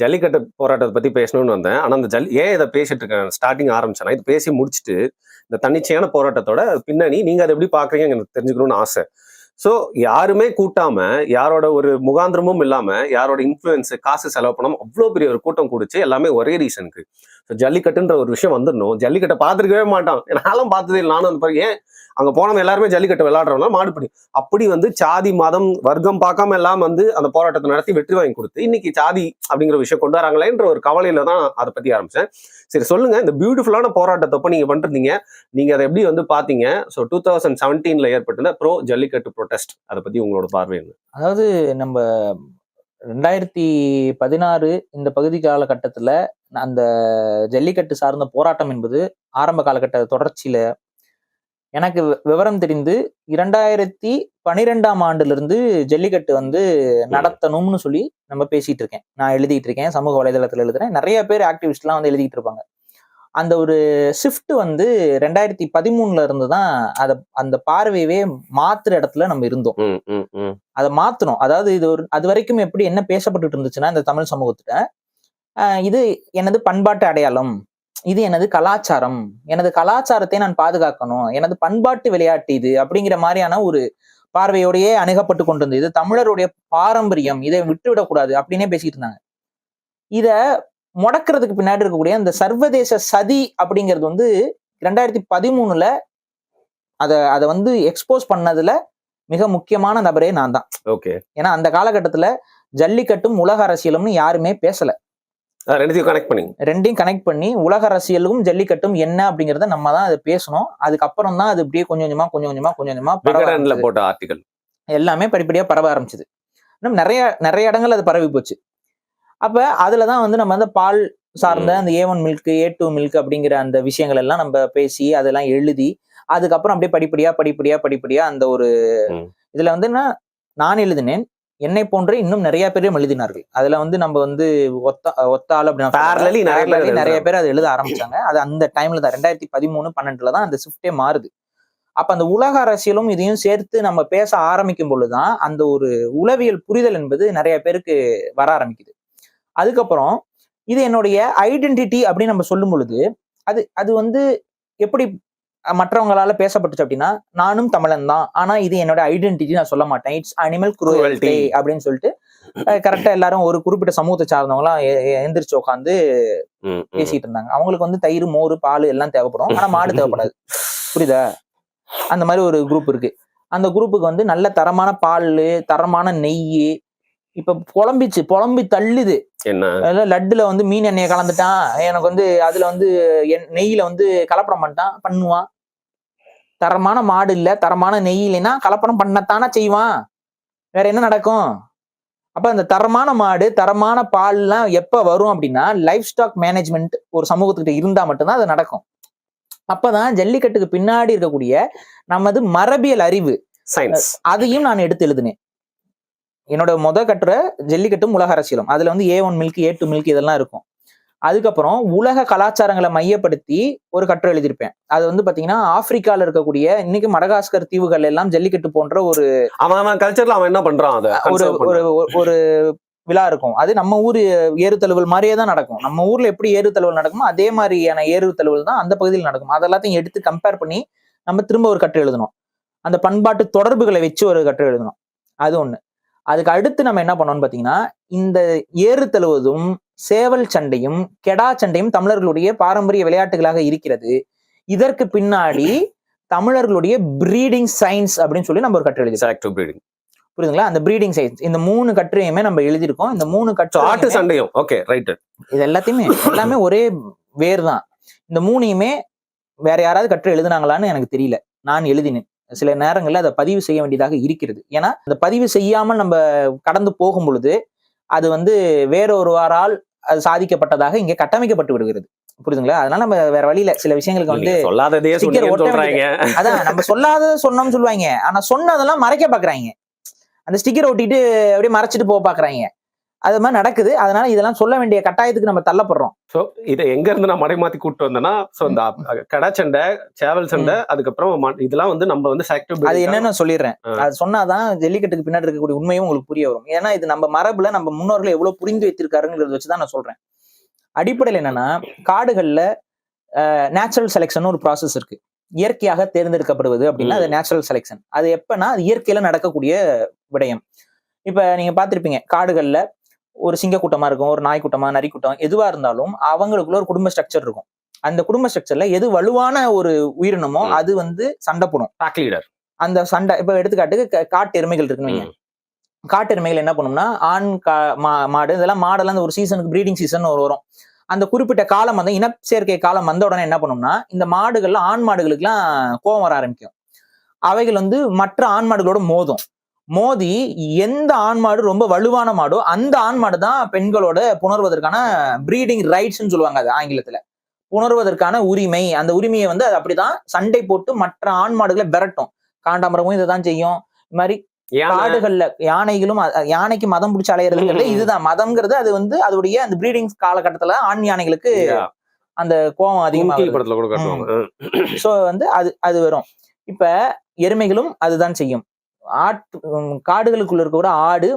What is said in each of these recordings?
ஜல்லிக்கட்டு போராட்டத்தை பத்தி பேசணும்னு வந்தேன். ஆனா அந்த ஏன் இதை பேசிட்டு இருக்கேன் ஸ்டார்டிங் ஆரம்பிச்சேன்னா, இது பேசி முடிச்சுட்டு இந்த தன்னிச்சையான போராட்டத்தோட பின்னணி நீங்க அதை எப்படி பாக்குறீங்க எனக்கு தெரிஞ்சுக்கணும்னு ஆசை. ஸோ யாருமே கூட்டாம, யாரோட ஒரு முகாந்திரமும் இல்லாம, யாரோட இன்ஃப்ளூயன்ஸ் காசு செலவு பண்ணாம அவ்வளோ பெரிய ஒரு கூட்டம் கூடிச்சு, எல்லாமே ஒரே ரீசனுக்கு. ஜல்லிக்கட்டுன்ற ஒரு விஷயம் வந்துடணும். ஜல்லிக்கட்டை பார்த்துருக்கவே மாட்டான், நானும் பார்த்ததே இல்லை. நானும் அந்த ஏன் அங்க போனவங்க எல்லாருமே ஜல்லிக்கட்டு விளையாடுறவங்க மாடுபடி அப்படி வந்து சாதி மதம் வர்க்கம் பார்க்காம எல்லாம் வந்து அந்த போராட்டத்தை நடத்தி வெற்றி வாங்கி கொடுத்து இன்னைக்கு சாதி அப்படிங்கிற விஷயம் கொண்டு வராங்களேன்ற ஒரு கவலையில தான் அதை பத்தி ஆரம்பிச்சேன். சரி சொல்லுங்க, இந்த பியூட்டிஃபுல்லான போராட்டத்தப்ப நீங்க பண்றீங்க, நீங்க அதை எப்படி வந்து பாத்தீங்க? ஸோ 2017 ஏற்பட்ட ப்ரோ ஜல்லிக்கட்டு ப்ரொடெஸ்ட் அதை பத்தி உங்களோட பார்வை என்ன? அதாவது நம்ம 2016 இந்த பகுதி காலகட்டத்துல அந்த ஜல்லிக்கட்டு சார்ந்த போராட்டம் என்பது ஆரம்ப காலகட்ட தொடர்ச்சியில எனக்கு விவரம் தெரிந்து 2012ஆம் ஆண்டுல ஜல்லிக்கட்டு வந்து நடத்தணும்னு சொல்லி நம்ம பேசிட்டு இருக்கேன். நான் எழுதிட்டு இருக்கேன், சமூக வலைதளத்துல எழுதுறேன், நிறைய பேர் ஆக்டிவிஸ்ட்லாம் வந்து எழுதிட்டு இருப்பாங்க. அந்த ஒரு ஷிஃப்ட் வந்து 2013 இருந்துதான் அந்த பார்வையவே மாத்துற இடத்துல நம்ம இருந்தோம். அதை மாத்தணும். அதாவது இது அது வரைக்கும் எப்படி என்ன பேசப்பட்டு இருந்துச்சுன்னா இந்த தமிழ் சமூகத்துல, இது எனது பண்பாட்டு அடையாளம், இது எனது கலாச்சாரம், எனது கலாச்சாரத்தை நான் பாதுகாக்கணும், எனது பண்பாட்டு விளையாட்டு இது அப்படிங்கிற மாதிரியான ஒரு பார்வையோடையே அணுகப்பட்டு கொண்டு இருந்தது. இது தமிழருடைய பாரம்பரியம், இதை விட்டுவிடக்கூடாது அப்படின்னே பேசிட்டு இருந்தாங்க. இத முடக்கிறதுக்கு பின்னாடி இருக்கக்கூடிய அந்த சர்வதேச சதி அப்படிங்கிறது வந்து 2013 அதை வந்து எக்ஸ்போஸ் பண்ணதுல மிக முக்கியமான நபரே நான் தான். ஓகே. ஏன்னா அந்த காலகட்டத்துல ஜல்லிக்கட்டும் உலக அரசியலும்னு யாருமே பேசல. ரெண்டையும் கனெக்ட் பண்ணி உலக அரசியலும் ஜல்லிக்கட்டும் என்ன அப்படிங்கறத நம்ம தான் அதை பேசணும். அதுக்கப்புறம் தான் அது இப்படியே கொஞ்சம் கொஞ்சமா போட்ட ஆர்டிகல் எல்லாமே படிப்படியா பரவ ஆரம்பிச்சது. நிறைய இடங்கள் அது பரவி போச்சு. அப்ப அதுலதான் வந்து நம்ம அந்த பால் சார்ந்த அந்த A1 மில்க் A2 மில்க் அப்படிங்கிற அந்த விஷயங்கள் எல்லாம் நம்ம பேசி அதெல்லாம் எழுதி அதுக்கப்புறம் அப்படியே படிப்படியா அந்த ஒரு இதுல வந்து நான் எழுதினேன், என்னை போன்றே இன்னும் நிறைய பேரும் எழுதினார்கள். அதுல வந்து நம்ம வந்து ஒத்தாள் அப்படின்னு நிறைய பேர் அதை எழுத ஆரம்பிச்சாங்க. அது அந்த டைம்ல தான் 2013-12 தான் அந்த ஷிஃப்டே மாறுது. அப்ப அந்த உலக அரசியலும் இதையும் சேர்த்து நம்ம பேச ஆரம்பிக்கும் பொழுதுதான் அந்த ஒரு உளவியல் புரிதல் என்பது நிறைய பேருக்கு வர ஆரம்பிக்குது. அதுக்கப்புறம் இது என்னுடைய ஐடென்டிட்டி அப்படின்னு நம்ம சொல்லும் பொழுது அது வந்து எப்படி மற்றவங்களால பேசப்பட்டுச்சு அப்படின்னா, நானும் தமிழன் தான், ஆனா இது என்னோட ஐடென்டிட்டி நான் சொல்ல மாட்டேன், இட்ஸ் அனிமல் குரூவல்டி அப்படின்னு சொல்லிட்டு கரெக்டா எல்லாரும் ஒரு குறிப்பிட்ட சமூகத்தை சார்ந்தவங்களாம் எந்திரிச்சு உட்காந்து பேசிட்டு இருந்தாங்க. அவங்களுக்கு வந்து தயிர் மோர் பால் எல்லாம் தேவைப்படும், ஆனா மாடு தேவைப்படாது. புரியுதா? அந்த மாதிரி ஒரு குரூப் இருக்கு. அந்த குரூப்புக்கு வந்து நல்ல தரமான பால், தரமான நெய், இப்ப புலம்பி தள்ளுது. லட்டுல வந்து மீன் எண்ணெயை கலந்துட்டான், எனக்கு வந்து அதுல வந்து நெய்யில வந்து கலப்படம் பண்ணுவான். தரமான மாடு இல்ல, தரமான நெய் இல்லைன்னா கலப்படம் பண்ணத்தானே செய்வான், வேற என்ன நடக்கும்? அப்ப அந்த தரமான மாடு தரமான பால்லாம் எப்ப வரும் அப்படின்னா, லைஃப் ஸ்டாக் மேனேஜ்மெண்ட் ஒரு சமூகத்துக்கிட்ட இருந்தா மட்டும்தான் அது நடக்கும். அப்பதான் ஜல்லிக்கட்டுக்கு பின்னாடி இருக்கக்கூடிய நமது மரபியல் அறிவு, சயின்ஸ், அதையும் நான் எடுத்து எழுதினேன். என்னோட கட்டுரை ஜல்லிக்கட்டும் உலக அரசியலும். அதுல வந்து A1 மில்க் A2 மில்க் இதெல்லாம் இருக்கும். அதுக்கப்புறம் உலக கலாச்சாரங்களை மையப்படுத்தி ஒரு கட்டுரை எழுதியிருப்பேன். அது வந்து பாத்தீங்கன்னா ஆப்பிரிக்கால இருக்கக்கூடிய இன்னைக்கு மடகாஸ்கர் தீவுகள் எல்லாம் ஜல்லிக்கட்டு போன்ற ஒரு கல்ச்சர்ல அவன் என்ன பண்றான் ஒரு விழா இருக்கும். அது நம்ம ஊர் ஏறு தழுவல் மாதிரியே தான் நடக்கும். நம்ம ஊர்ல எப்படி ஏறு தழுவல் நடக்குமோ அதே மாதிரியான ஏறு தழுவல் தான் அந்த பகுதியில் நடக்கும். அதெல்லாத்தையும் எடுத்து கம்பேர் பண்ணி நம்ம திரும்ப ஒரு கட்டுரை எழுதணும். அந்த பண்பாட்டு தொடர்புகளை வச்சு ஒரு கட்டுரை எழுதணும். அது ஒண்ணு. அதுக்கு அடுத்து நம்ம என்ன பண்ணோம்னு பாத்தீங்கன்னா, இந்த ஏறு தழுவதும் சேவல் சண்டையும் கெடா சண்டையும் தமிழர்களுடைய பாரம்பரிய விளையாட்டுகளாக இருக்கிறது. இதற்கு பின்னாடி தமிழர்களுடைய பிரீடிங் சயின்ஸ் அப்படின்னு சொல்லி நம்ம ஒரு கட்டுரை எழுதி, புரியுதுங்களா? அந்த பிரீடிங் சயின்ஸ், இந்த 3 கட்டுரையுமே நம்ம எழுதியிருக்கோம். இந்த 3 கட்டுரை சண்டையும் ஓகே ரைட், இது எல்லாமே ஒரே வேர் தான். இந்த 3யுமே வேற யாராவது கட்டுரை எழுதினாங்களான்னு எனக்கு தெரியல, நான் எழுதினேன். சில நேரங்கள்ல அதை பதிவு செய்ய வேண்டியதாக இருக்கிறது. ஏன்னா அந்த பதிவு செய்யாமல் நம்ம கடந்து போகும் பொழுது அது வந்து வேறொருவரால் அது சாதிக்கப்பட்டதாக இங்கே கட்டமைக்கப்பட்டு விடுகிறது. புரியுதுங்களா? அதனால நம்ம வேற வழியில சில விஷயங்களுக்கு வந்து அதான் நம்ம சொல்லாத சொன்னோம்னு சொல்லுவாங்க, ஆனா சொன்னதெல்லாம் மறைக்க பாக்குறாங்க. அந்த ஸ்டிக்கர் ஒட்டிட்டு அப்படியே மறைச்சிட்டு போக பாக்குறாங்க. அது மாதிரி நடக்குது. அதனால இதெல்லாம் சொல்ல வேண்டிய கட்டாயத்துக்கு நம்ம தள்ளப்படுறோம். சோ இதை எங்க இருந்து நான் மறைமாத்தி கூட்டு வந்தேன்னா, சோ இந்த கடா சண்டை, சேவல் சண்டை, அதுக்கப்புறம் இதெல்லாம் வந்து நம்ம வந்து செலக்டிவ் அது என்னன்னு சொல்லிடுறேன். அது சொன்னாதான் ஜல்லிக்கட்டுக்கு பின்னாடி இருக்கக்கூடிய உண்மையும் உங்களுக்கு புரிய வரும். ஏன்னா இது நம்ம மரபுல நம்ம முன்னோர்கள் எவ்வளவு புரிந்து வைத்திருக்காருங்கிறத வச்சுதான் நான் சொல்றேன். அடிப்படையில் என்னன்னா, காடுகள்ல நேச்சுரல் செலெக்ஷன் ஒரு ப்ராசஸ் இருக்கு. இயற்கையாக தேர்ந்தெடுக்கப்படுவது அப்படின்னா அது நேச்சுரல் செலெக்ஷன். அது எப்பன்னா அது இயற்கையில நடக்கக்கூடிய விடயம். இப்ப நீங்க பார்த்திருப்பீங்க, காடுகள்ல ஒரு சிங்க கூட்டமா இருக்கும், ஒரு நாய் கூட்டமா, நரி கூட்டம், எதுவா இருந்தாலும் அவங்களுக்குள்ள ஒரு குடும்ப ஸ்ட்ரக்சர் இருக்கும். அந்த குடும்ப ஸ்ட்ரக்சர்ல எது வலுவான ஒரு உயிரினமோ அது வந்து சண்டை போடும். Pack leader. அந்த சண்டை இப்ப எடுத்துக்காட்டுக்கு காட்டு எருமைகள் இருக்குன்னு வைங்க. காட்டு எருமைகள் என்ன பண்ணும்னா, ஆண் மாடு இதெல்லாம் மாடெல்லாம் அந்த ஒரு சீசனுக்கு ப்ரீடிங் சீசன் வரும். அந்த குறிப்பிட்ட காலம் வந்து இன சேர்க்கை காலம் வந்த உடனே என்ன பண்ணும்னா, இந்த மாடுகள்ல ஆண் மாடுகளுக்குலாம் கோபம் வர ஆரம்பிக்கும். அவைகள் வந்து மற்ற ஆண் மாடுகளோட மோதி எந்த ஆண் மாடு ரொம்ப வலுவான மாடோ அந்த ஆண் மாடு தான் பெண்களோட புணர்வதற்கான பிரீடிங் ரைட்ஸ்ன்னு சொல்லுவாங்க அது ஆங்கிலத்துல. புணர்வதற்கான உரிமை. அந்த உரிமையை வந்து அது அப்படிதான் சண்டை போட்டு மற்ற ஆண் மாடுகளை விரட்டும். காண்டாமிரமும் இதைதான் செய்யும். இது மாதிரி காடுகள்ல யானைகளும் யானைக்கு மதம் பிடிச்சி அலையிறதுங்கிறது இதுதான். மதம்ங்கிறது அது வந்து அதோடைய அந்த பிரீடிங் காலகட்டத்துல ஆண் யானைகளுக்கு அந்த கோபம் அதிகமா சோ வந்து அது வரும். இப்ப எருமைகளும் அதுதான் செய்யும். காடுகளுக்குள்ள இருக்க கூட ஆடு,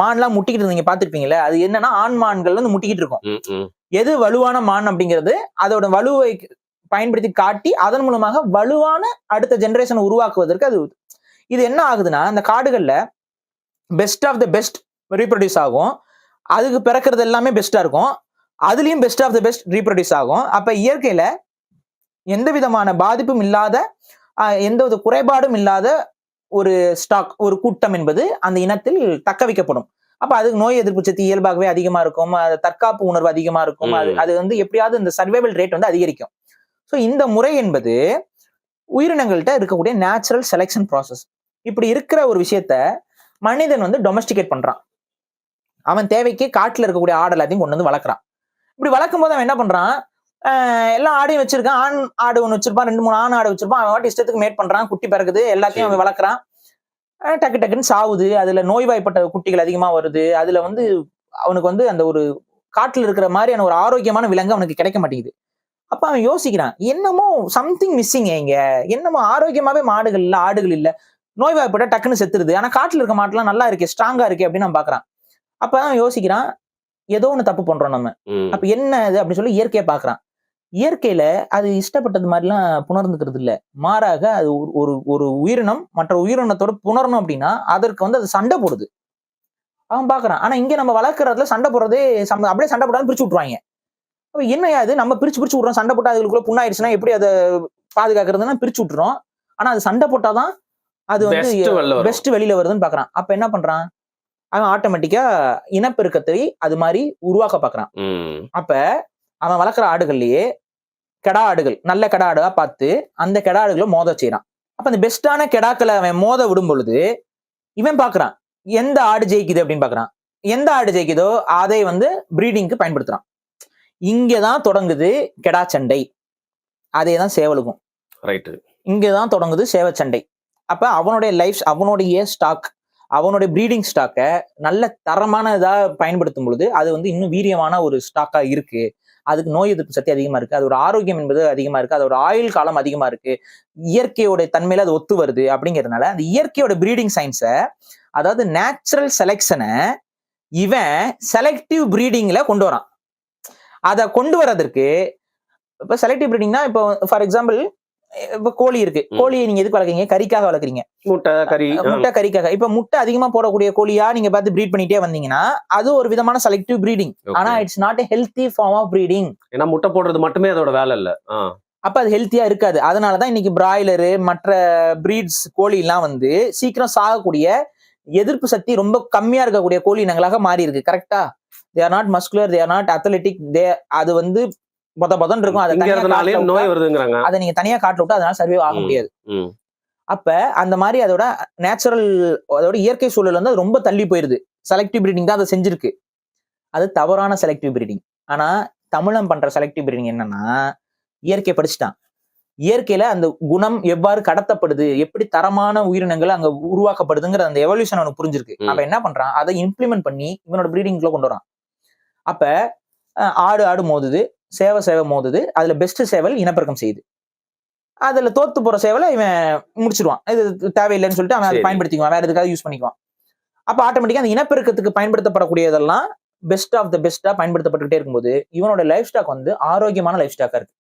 மான்லாம் முட்டிக்கிட்டு நீங்க பாத்துருப்பீங்கல்ல, அது என்னன்னா ஆண் மான்கள் வந்து முட்டிக்கிட்டு இருக்கும். எது வலுவான மான் அப்படிங்கிறது அதோட வலுவை பயன்படுத்தி காட்டி அதன் மூலமாக வலுவான அடுத்த ஜெனரேஷனை உருவாக்குவதற்கு அது இது என்ன ஆகுதுன்னா, அந்த காடுகள்ல best of the best reproduce ஆகும். அதுக்கு பிறக்கிறது எல்லாமே பெஸ்டா இருக்கும். அதுலயும் best of the best reproduce ஆகும். அப்ப இயற்கையில எந்த விதமான பாதிப்பும் இல்லாத, எந்த வித குறைபாடும் இல்லாத ஒரு ஸ்டாக், ஒரு கூட்டம் என்பது அந்த இனத்தில் தக்க வைக்கப்படும். அப்ப அதுக்கு நோய் எதிர்ப்பு சக்தி இயல்பாகவே அதிகமா இருக்கும். தற்காப்பு உணர்வு அதிகமா இருக்கும். அது வந்து எப்படியாவது இந்த சர்வைவல் ரேட் வந்து அதிகரிக்கும். சோ இந்த முறை என்பது உயிரினங்கள்கிட்ட இருக்கக்கூடிய நேச்சுரல் செலெக்ஷன் ப்ராசஸ். இப்படி இருக்கிற ஒரு விஷயத்த மனிதன் வந்து டொமஸ்டிகேட் பண்றான். அவன் தேவைக்கு காட்டுல இருக்கக்கூடிய ஆடு எல்லாத்தையும் கொண்டு வந்து வளர்க்குறான். இப்படி வளர்க்கும் போது அவன் என்ன பண்றான், எல்லா ஆடையும் வச்சிருக்கான். ஆண் ஆடு ஒண்ணு வச்சிருப்பான், 2-3 ஆண் ஆடு வச்சிருப்பான். அவன் வாட்டி இஷ்டத்துக்கு மேட் பண்றான், குட்டி பிறகுது, எல்லாத்தையும் அவன் வளர்க்குறான். டக்கு டக்குன்னு சாவுது. அதுல நோய்வாய்ப்பட்ட குட்டிகள் அதிகமா வருது. அதுல வந்து அவனுக்கு வந்து அந்த ஒரு காட்டுல இருக்கிற மாதிரியான ஒரு ஆரோக்கியமான விலங்கு அவனுக்கு கிடைக்க மாட்டேங்குது. அப்ப அவன் யோசிக்கிறான், என்னமோ சம்திங் மிஸ்ஸிங், இங்க என்னமோ ஆரோக்கியமாவே மாடுகள் இல்ல, ஆடுகள் இல்ல, நோய்வாய்ப்பட்ட டக்குன்னு செத்துருது. ஆனா காட்டுல இருக்க மாட்டுலாம் நல்லா இருக்கு, ஸ்ட்ராங்கா இருக்கு அப்படின்னு நான் பாக்குறான். அப்ப அவன் யோசிக்கிறான், ஏதோ ஒண்ணு தப்பு பண்றோம் நம்ம. அப்ப என்ன இது அப்படின்னு சொல்லி இயற்கையை பாக்குறான். இயற்கையில அது இஷ்டப்பட்டது மாதிரிலாம் புணர்ந்துக்கிறது இல்ல. மாறாக அது ஒரு உயிரினம் மற்ற உயிரினத்தோட புணரணும் அப்படின்னா அதற்கு வந்து அது சண்டை போடுது. அவன் பாக்குறான். ஆனா இங்க நம்ம வளர்க்கறதுல சண்டை போடுறதே அப்படியே சண்டை போடாம பிரிச்சு விட்டுருவாங்க. அப்ப என்னையா இது, நம்ம பிரிச்சு விட்டுறோம். சண்டை போட்டா அதுக்குள்ள புண்ணாயிடுச்சுன்னா எப்படி அதை பாதுகாக்கிறதுன்னா பிரிச்சு விட்டுறோம். ஆனா அது சண்டை போட்டாதான் அது வந்து பெஸ்ட் வெளியில வருதுன்னு பாக்குறான். அப்ப என்ன பண்றான், அவன் ஆட்டோமேட்டிக்கா இனப்பெருக்கத்தை அது மாதிரி உருவாக்க பாக்குறான். அப்ப அவன் வளர்க்குற ஆடுகள்லயே கெடா ஆடுகள், நல்ல கெடா ஆடுகளா பார்த்து அந்த கெடா ஆடுகளை மோத செய்யறான். அப்ப அந்த பெஸ்டான கெடாக்களை அவன் மோத விடும் பொழுது இவன் பாக்குறான் எந்த ஆடு ஜெயிக்குது அப்படின்னு பாக்குறான். எந்த ஆடு ஜெயிக்குதோ அதை வந்து பிரீடிங்க்கு பயன்படுத்துறான். இங்கதான் தொடங்குது கெடா சண்டை. அதேதான் சேவலுக்கும். இங்கதான் தொடங்குது சேவ சண்டை. அப்ப அவனுடைய லைஃப், அவனுடைய ஸ்டாக், அவனுடைய பிரீடிங் ஸ்டாக்கை நல்ல தரமான இதா பயன்படுத்தும் பொழுது அது வந்து இன்னும் வீரியமான ஒரு ஸ்டாக்கா இருக்கு. அதுக்கு நோய் எதிர்ப்பு சக்தி அதிகமா இருக்கு, அதோட ஆரோக்கியம் என்பது அதிகமா இருக்கு, அதோட ஆயுள் காலம் அதிகமா இருக்கு, இயற்கையோட தன்மையில அது ஒத்து வருது. அப்படிங்கிறதுனால அந்த இயற்கையோட பிரீடிங் சயின்ஸை, அதாவது நேச்சுரல் செலெக்ஷனை இவன் செலக்டிவ் பிரீடிங்ல கொண்டு வரான். அதை கொண்டு வர்றதற்கு இப்ப செலக்டிவ் பிரீடிங்னா, இப்போ ஃபார் எக்ஸாம்பிள் இப்ப கோழி இருக்கு. கோழியை நீங்க எதுக்கு வளர்க்குறீங்க? கறிக்காக வளர்க்குறீங்க. முட்டை கறிக்காக. இப்ப முட்டை அதிகமா போடக்கூடிய கோழியா நீங்க பார்த்து பிரீட் பண்ணிட்டே வந்தீங்கன்னா அது ஒரு விதமான செலக்டிவ் பிரீடிங். ஆனா it's not a healthy form of breeding. ஏன்னா முட்டை போடுறது மட்டுமே அதோட வேலை இல்ல. அப்ப அது ஹெல்த்தியா இருக்காது. அதனாலதான் இன்னைக்கு பிராய்லரு மற்ற பிரீட்ஸ் கோழி எல்லாம் வந்து சீக்கிரம் சாகக்கூடிய, எதிர்ப்பு சக்தி ரொம்ப கம்மியா இருக்கக்கூடிய கோழி இனங்களாக மாறி இருக்கு. கரெக்டா? They are not muscular, they are not athletic. அது வந்து இருக்கும். அதை நீங்க தனியா காட்டுல விட்டு அதனால சர்வே ஆக முடியாது. அப்ப அந்த மாதிரி அதோட நேச்சுரல், அதோட இயற்கை சூழல் வந்து ரொம்ப தள்ளி போயிருது. செலக்டிவ் பிரீடிங் தான் அதை செஞ்சிருக்கு. அது தவறான செலக்டிவ் பிரீடிங். ஆனா தமிழன் பண்ற செலக்டிவ் பிரீடிங் என்னன்னா, இயற்கை படிச்சுட்டான், இயற்கையில அந்த குணம் எவ்வாறு கடத்தப்படுது, எப்படி தரமான உயிரினங்கள் அங்க உருவாக்கப்படுதுங்கிற அந்த எவல்யூஷன் அவனுக்கு புரிஞ்சிருக்கு. ம். அப்ப என்ன பண்றான், அதை இம்ப்ளிமெண்ட் பண்ணி இவனோட ப்ரீடிங்க்குள்ள கொண்டு வரான். அப்ப ஆடு மோதுது, சேவை மோதுது, அதுல பெஸ்ட் சேவல் இனப்பெருக்கம் செய்யுது. அதுல தோத்து போற சேவலை இவன் முடிச்சிருவான். இது தேவையில்லைன்னு சொல்லிட்டு அவன் அதை சரி. பயன்படுத்திக்குவான், வேற எதுக்காவது யூஸ் பண்ணிக்குவான். அப்ப ஆட்டோமேட்டிக்கா அந்த இனப்பெருக்கத்துக்கு பயன்படுத்தப்படக்கூடியதெல்லாம் பெஸ்ட் ஆஃப் த பெஸ்டா பயன்படுத்தப்பட்டுக்கிட்டே இருக்கும்போது இவனோட லைஃப் ஸ்டாக் வந்து ஆரோக்கியமான லைஃப் ஸ்டாக்கா இருக்கு.